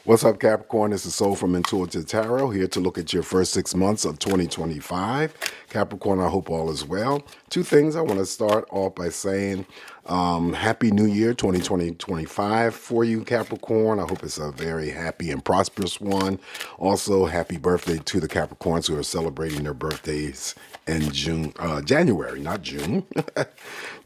What's up, Capricorn? This is Soul from Intuitive Tarot, here to look at your first 6 months of 2025. Capricorn, I hope all is well. Two things I want to start off by saying Happy New Year 2025 for you, Capricorn. I hope it's a very happy and prosperous one. Also, happy birthday to the Capricorns who are celebrating their birthdays in January, not June.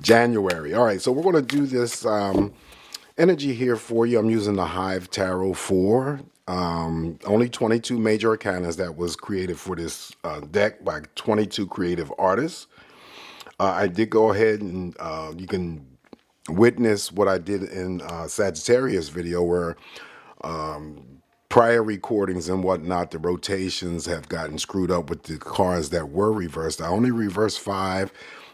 January. All right, so we're going to do this energy here for you. I'm using the HIVE Tarot 4. Only 22 major arcanas that was created for this deck by 22 creative artists. I did go ahead and you can witness what I did in Sagittarius video where prior recordings and whatnot, the rotations have gotten screwed up with the cards that were reversed. I only reversed 5.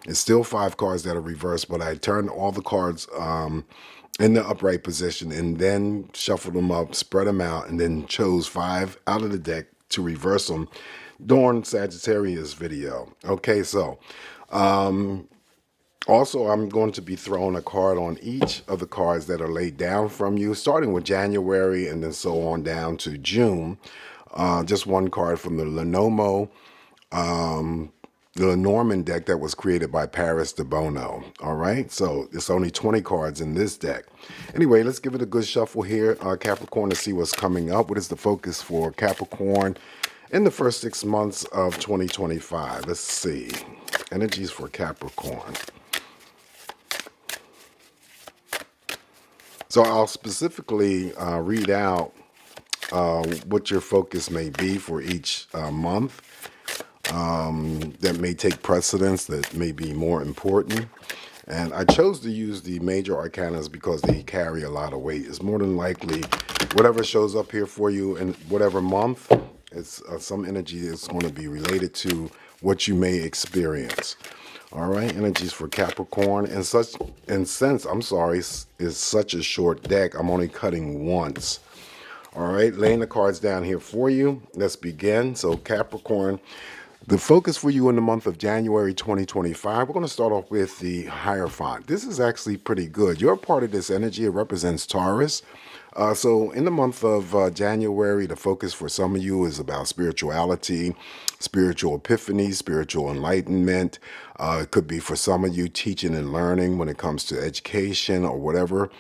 It's still 5 cards that are reversed, but I turned all the cards in the upright position and then shuffled them up, spread them out, and then chose 5 out of the deck to reverse them during Sagittarius video. Okay, so also, I'm going to be throwing a card on each of the cards that are laid down from you, starting with January and then so on down to June. Just one card from the Lenormand deck that was created by Paris de Bono. All right, so it's only 20 cards in this deck. Anyway, let's give it a good shuffle here, Capricorn, to see what's coming up. What is the focus for Capricorn in the first 6 months of 2025? Let's see. Energies for Capricorn. So I'll specifically read out what your focus may be for each month that may take precedence, that may be more important. And I chose to use the major arcanas because they carry a lot of weight. It's more than likely whatever shows up here for you in whatever month, it's some energy that's going to be related to what you may experience. All right, energies for Capricorn. And since it's such a short deck, I'm only cutting once. All right, laying the cards down here for you. Let's begin. So Capricorn, the focus for you in the month of January 2025, we're going to start off with the Hierophant. This is actually pretty good. You're a part of this energy. It represents Taurus. So in the month of January, the focus for some of you is about spirituality, spiritual epiphany, spiritual enlightenment. It could be for some of you teaching and learning when it comes to education or whatever.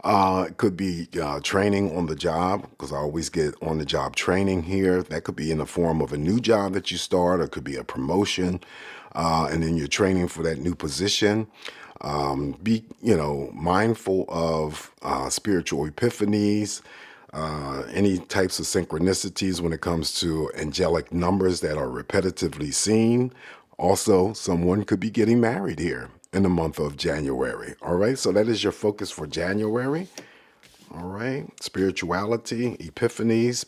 It could be training on the job, because I always get on the job training here. That could be in the form of a new job that you start, or it could be a promotion, and then you're training for that new position. Be mindful of spiritual epiphanies, any types of synchronicities when it comes to angelic numbers that are repetitively seen. Also, someone could be getting married here in the month of January. All right, so that is your focus for January. All right, spirituality, epiphanies,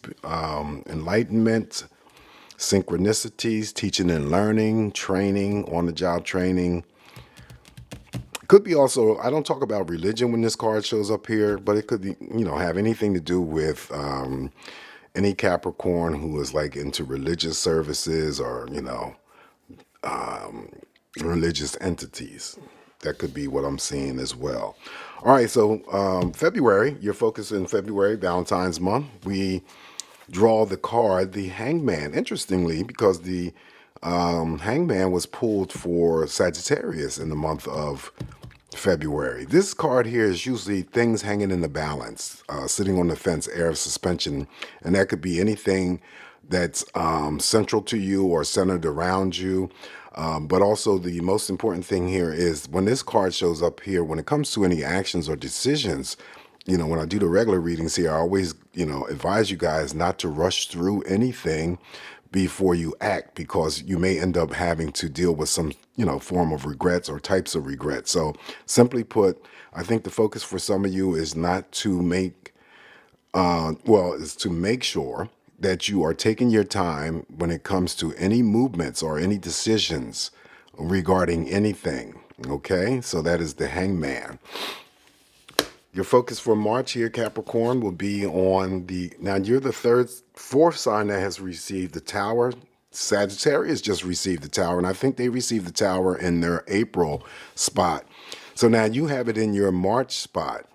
enlightenment, synchronicities, teaching and learning, training, on-the-job training. Could be also, I don't talk about religion when this card shows up here, but it could be, have anything to do with any Capricorn who is like into religious services or, religious entities. That could be what I'm seeing as well. All right, so February, your focus in February, Valentine's month, we draw the card, the Hangman. Interestingly, because the Hangman was pulled for Sagittarius in the month of February. This card here is usually things hanging in the balance, sitting on the fence, air of suspension, and that could be anything that's central to you or centered around you. But also the most important thing here is when this card shows up here, when it comes to any actions or decisions, when I do the regular readings here, I always, advise you guys not to rush through anything before you act, because you may end up having to deal with some, form of regrets or types of regrets. So simply put, I think the focus for some of you is not to make, is to make sure that you are taking your time when it comes to any movements or any decisions regarding anything. Okay, so that is the Hangman. Your focus for March here, Capricorn, will be on now you're the fourth sign that has received the Tower. Sagittarius just received the Tower, and I think they received the Tower in their April spot. So now you have it in your March spot.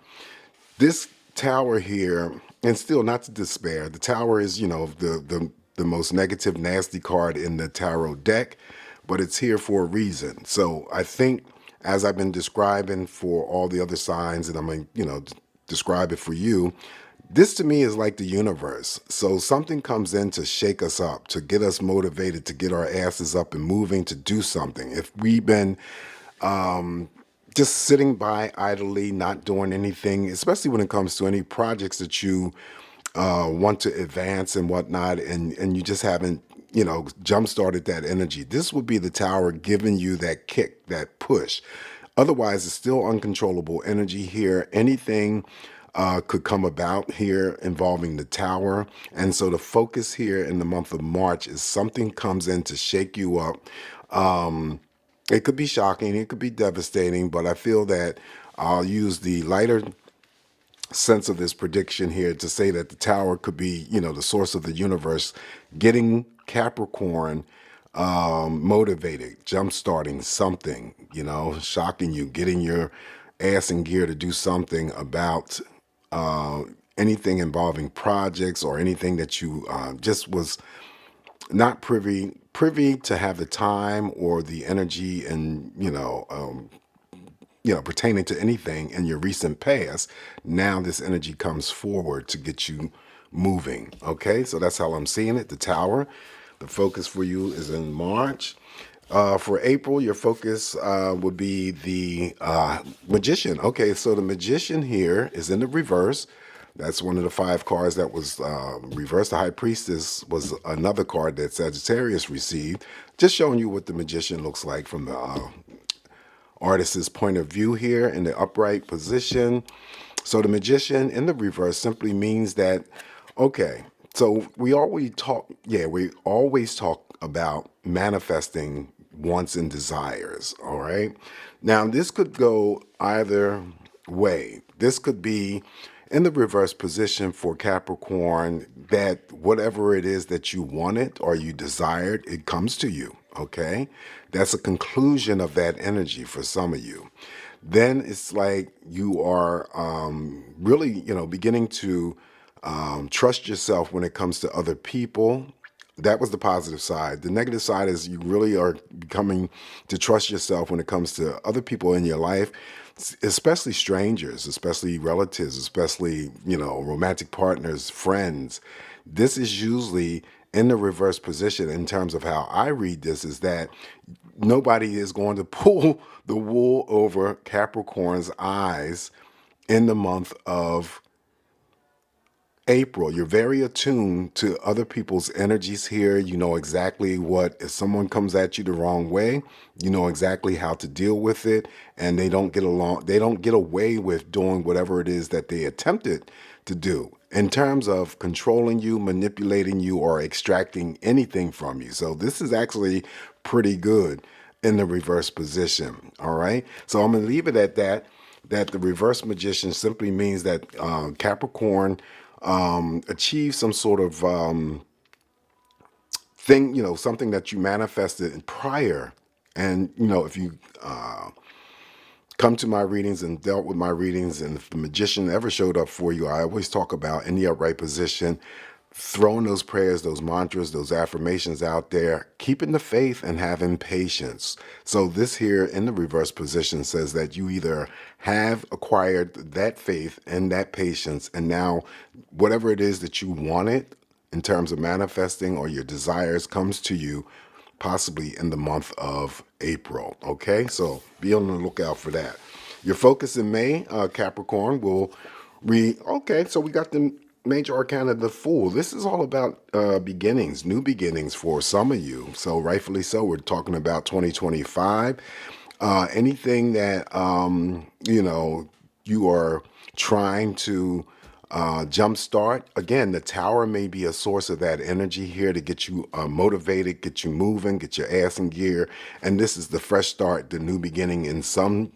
This Tower here, and still not to despair. The Tower is, the most negative, nasty card in the tarot deck, but it's here for a reason. So I think, as I've been describing for all the other signs, and I'm going to, describe it for you, this to me is like the universe. So something comes in to shake us up, to get us motivated, to get our asses up and moving, to do something. If we've been just sitting by idly, not doing anything, especially when it comes to any projects that you want to advance and whatnot, and you just haven't, jump started that energy. This would be the Tower giving you that kick, that push. Otherwise, it's still uncontrollable energy here. Anything could come about here involving the Tower. And so the focus here in the month of March is something comes in to shake you up. It could be shocking, it could be devastating, but I feel that I'll use the lighter sense of this prediction here to say that the Tower could be, the source of the universe, getting Capricorn motivated, jump-starting something, shocking you, getting your ass in gear to do something about anything involving projects or anything that you just was not privy to have the time or the energy and pertaining to anything in your recent past. Now this energy comes forward to get you moving. Okay, so that's how I'm seeing it. The Tower, the focus for you is in March. For April, your focus would be the Magician. Okay, so the Magician here is in the reverse. That's one of the 5 cards that was reversed. The High Priestess was another card that Sagittarius received. Just showing you what the Magician looks like from the artist's point of view here in the upright position. So the Magician in the reverse simply means that, okay, so we always talk about manifesting wants and desires, all right? Now, this could go either way. This could be in the reverse position for Capricorn, that whatever it is that you wanted or you desired, it comes to you, okay? That's a conclusion of that energy for some of you. Then it's like you are really, beginning to trust yourself when it comes to other people. That was the positive side. The negative side is you really are becoming to trust yourself when it comes to other people in your life, especially strangers, especially relatives, especially, romantic partners, friends. This is usually in the reverse position in terms of how I read this, is that nobody is going to pull the wool over Capricorn's eyes in the month of April. You're very attuned to other people's energies here. You know exactly what, if someone comes at you the wrong way, you know exactly how to deal with it, and they don't get away with doing whatever it is that they attempted to do in terms of controlling you, manipulating you, or extracting anything from you. So this is actually pretty good in the reverse position. All right. So I'm going to leave it at that the reverse Magician simply means that Capricorn achieve some sort of thing, something that you manifested in prior. And, if you come to my readings and dealt with my readings, and if the Magician ever showed up for you, I always talk about in the upright position, throwing those prayers, those mantras, those affirmations out there, keeping the faith and having patience. So this here in the reverse position says that you either have acquired that faith and that patience, and now whatever it is that you wanted in terms of manifesting or your desires comes to you possibly in the month of April. Okay, so be on the lookout for that. Your focus in May, Capricorn, will read. Okay, so we got the major arcana, the Fool. This is all about beginnings, new beginnings for some of you. So rightfully so, we're talking about 2025. Anything that you are trying to jumpstart. Again, the Tower may be a source of that energy here to get you motivated, get you moving, get your ass in gear. And this is the fresh start, the new beginning in some,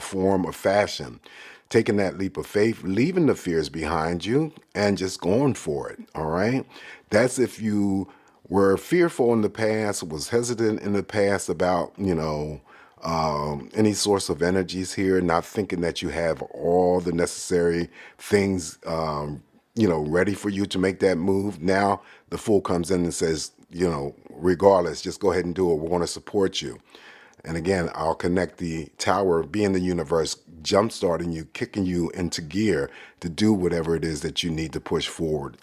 form or fashion. Taking that leap of faith, leaving the fears behind you and just going for it. All right. That's if you were fearful in the past, was hesitant in the past about, any source of energies here, not thinking that you have all the necessary things, ready for you to make that move. Now the Fool comes in and says, regardless, just go ahead and do it. We're going to support you. And again, I'll connect the Tower, being the universe, jumpstarting you, kicking you into gear to do whatever it is that you need to push forward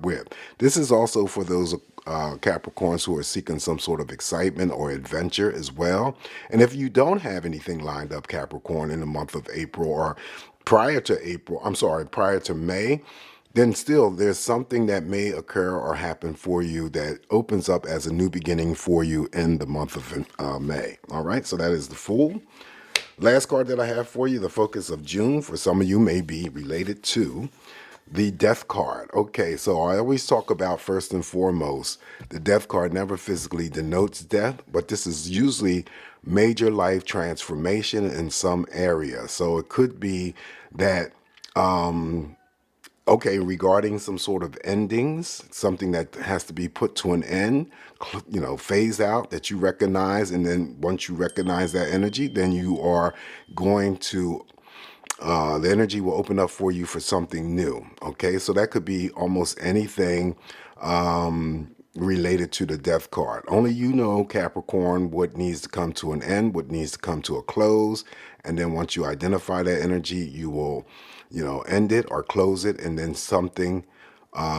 with. This is also for those Capricorns who are seeking some sort of excitement or adventure as well. And if you don't have anything lined up, Capricorn, in the month of April or prior to May, then still there's something that may occur or happen for you that opens up as a new beginning for you in the month of May. All right, so that is the Fool. Last card that I have for you, the focus of June, for some of you may be related to the Death card. Okay, so I always talk about, first and foremost, the Death card never physically denotes death, but this is usually major life transformation in some area. So it could be that regarding some sort of endings, something that has to be put to an end, phase out, that you recognize. And then once you recognize that energy, then you are going to, the energy will open up for you for something new. Okay, so that could be almost anything related to the Death card. Only you know, Capricorn, what needs to come to an end, what needs to come to a close. And then once you identify that energy, you will end it or close it, and then something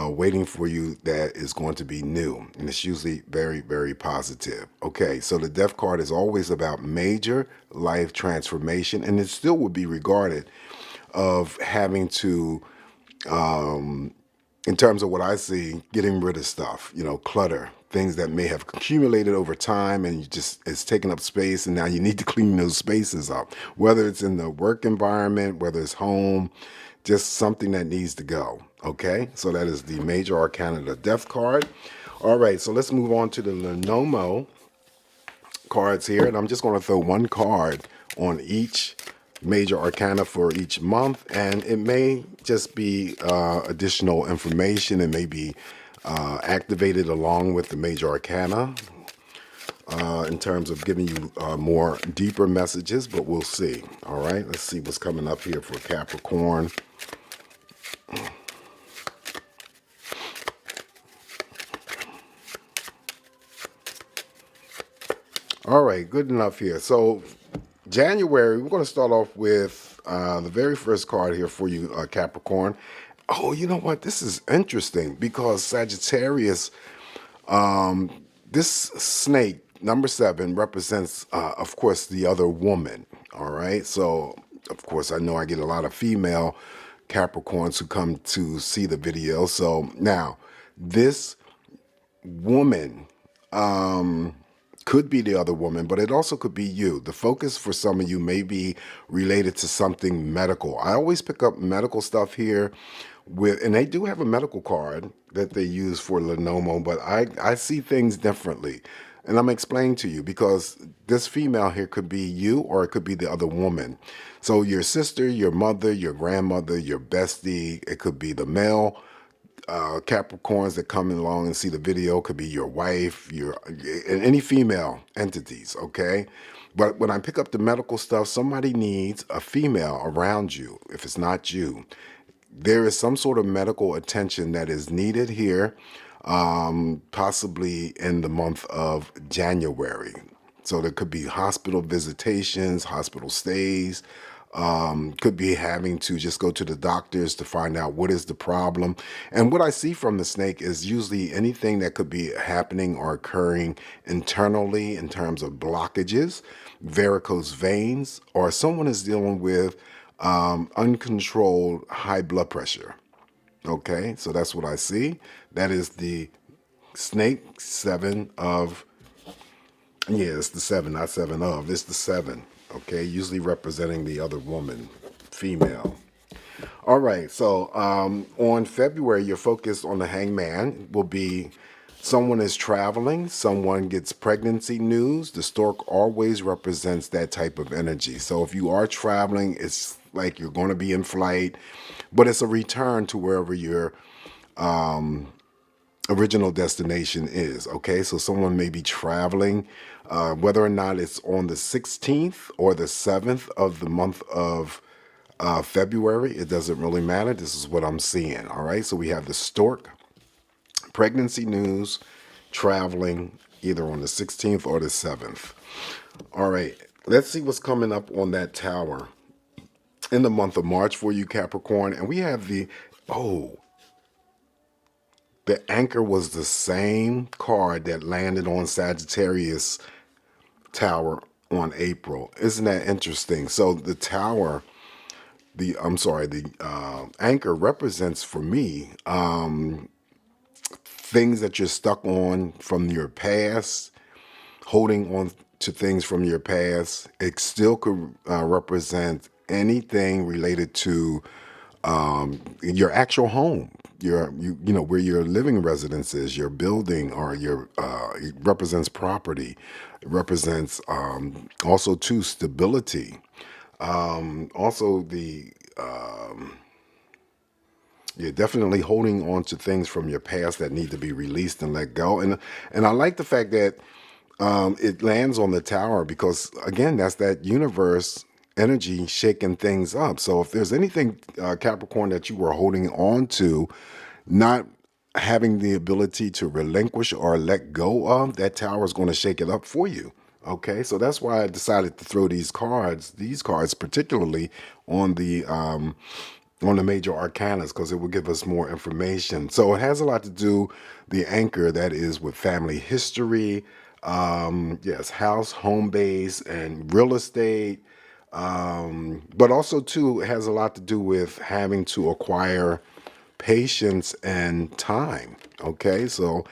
waiting for you that is going to be new. And it's usually very, very positive. Okay, so the Death card is always about major life transformation, and it still would be regarded of having to, in terms of what I see, getting rid of stuff, clutter, things that may have accumulated over time and it's taking up space, and now you need to clean those spaces up, whether it's in the work environment, whether it's home, just something that needs to go. Okay, so that is the major arcana, the Death card. All right, so let's move on to the Lenomo cards here, and I'm just going to throw one card on each major arcana for each month, and it may just be additional information. It may be activated along with the major arcana in terms of giving you more deeper messages, but we'll see. All right, let's see what's coming up here for Capricorn. All right, good enough here. So January, we're going to start off with the very first card here for you, Capricorn. Oh, you know what? This is interesting because Sagittarius, this snake, number 7, represents, of course, the other woman. All right. So, of course, I know I get a lot of female Capricorns who come to see the video. So now this woman, could be the other woman, but it also could be you. The focus for some of you may be related to something medical. I always pick up medical stuff here and they do have a medical card that they use for Lenomo, but I see things differently. And I'm explaining to you because this female here could be you or it could be the other woman. So your sister, your mother, your grandmother, your bestie, it could be the male Capricorns that come along and see the video, could be your wife, and any female entities, okay? But when I pick up the medical stuff, somebody needs a female around you. If it's not you, there is some sort of medical attention that is needed here, possibly in the month of January. So there could be hospital visitations, hospital stays, could be having to just go to the doctors to find out what is the problem. And what I see from the snake is usually anything that could be happening or occurring internally in terms of blockages, varicose veins, or someone is dealing with uncontrolled high blood pressure. Okay, so that's what I see. That is the snake 7 of, it's the 7, not 7 of, it's the 7. Okay, usually representing the other woman, female. All right, so on February, your focus on the Hangman will be someone is traveling, someone gets pregnancy news. The stork always represents that type of energy. So if you are traveling, it's like you're going to be in flight, but it's a return to wherever you're original destination is. Okay, so someone may be traveling, whether or not it's on the 16th or the 7th of the month of February, it doesn't really matter. This is what I'm seeing. All right, so we have the stork, pregnancy news, traveling either on the 16th or the 7th. All right, let's see what's coming up on that tower in the month of March for you, Capricorn. And we have the anchor was the same card that landed on Sagittarius tower on April. Isn't that interesting? So the tower, the anchor represents for me things that you're stuck on from your past, holding on to things from your past. It still could represent anything related to your actual home, where your living residence is, your building, or it represents property. It represents also too stability. Also you're definitely holding on to things from your past that need to be released and let go. And I like the fact that it lands on the tower because, again, that's that universe energy shaking things up. So if there's anything, Capricorn, that you were holding on to, not having the ability to relinquish or let go of, that tower is going to shake it up for you. Okay, so that's why I decided to throw these cards particularly on the major arcanas, because it will give us more information. So it has a lot to do, the anchor, that is with family history, yes, house, home base, and real estate. But also too, it has a lot to do with having to acquire patience and time. Okay, so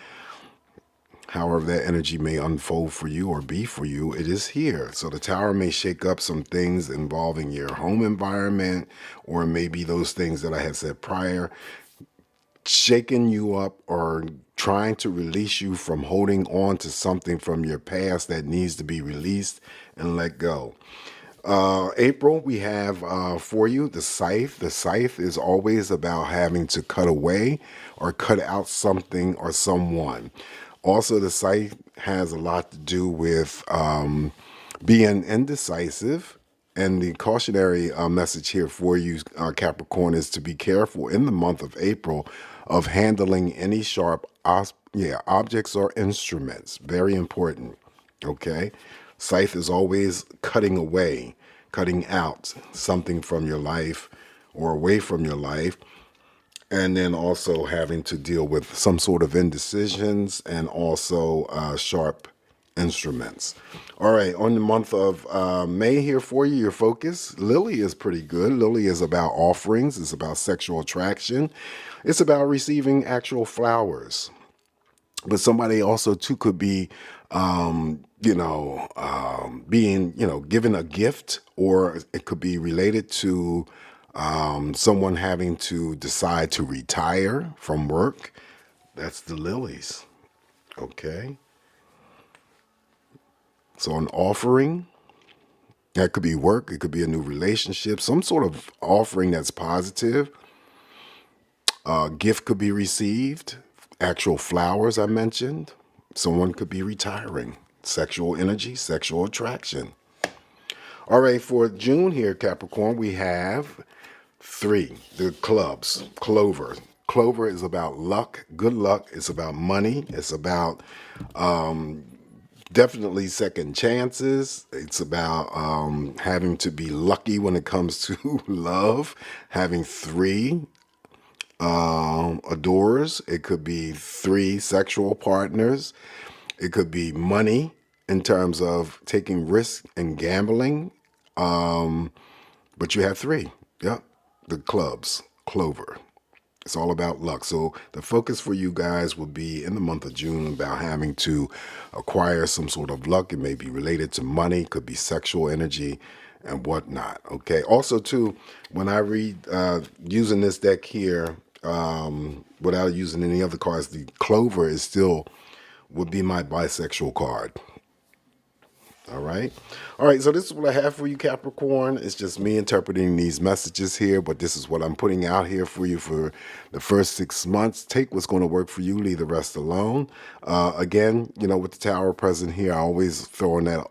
however that energy may unfold for you or be for you, it is here. So the tower may shake up some things involving your home environment, or maybe those things that I had said prior, shaking you up or trying to release you from holding on to something from your past that needs to be released and let go. April, we have for you the scythe. The scythe is always about having to cut away or cut out something or someone. Also, the scythe has a lot to do with being indecisive. And the cautionary message here for you, Capricorn, is to be careful in the month of April of handling any sharp objects or instruments. Very important. Okay. Scythe is always cutting away, cutting out something from your life or away from your life. And then also having to deal with some sort of indecisions and also sharp instruments. All right, on the month of May here for you, your focus, Lily is pretty good. Lily is about offerings. It's about sexual attraction. It's about receiving actual flowers. But somebody also too could be, being, given a gift, or it could be related to someone having to decide to retire from work. That's the lilies. Okay. So an offering, that could be work. It could be a new relationship, some sort of offering that's positive. A gift could be received. Actual flowers I mentioned. Someone could be retiring. Sexual energy, sexual attraction. All right, for June here, Capricorn, we have 3, the clubs, Clover. Clover is about luck, good luck. It's about money. It's about definitely second chances. It's about having to be lucky when it comes to love. Having 3 adorers. It could be 3 sexual partners. It could be money in terms of taking risks and gambling. But you have 3. Yep. The clubs, Clover. It's all about luck. So the focus for you guys will be in the month of June about having to acquire some sort of luck. It may be related to money, could be sexual energy and whatnot. Okay. Also too, when I read using this deck here, without using any other cards, the Clover is still would be my bisexual card. All right. All right. So this is what I have for you, Capricorn. It's just me interpreting these messages here, but this is what I'm putting out here for you for the first 6 months. Take what's going to work for you. Leave the rest alone. Again, with the Tower present here, I always throw in that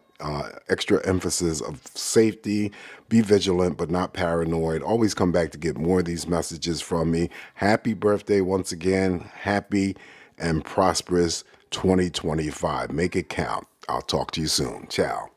extra emphasis of safety. Be vigilant, but not paranoid. Always come back to get more of these messages from me. Happy birthday once again. Happy and prosperous 2025. Make it count. I'll talk to you soon. Ciao.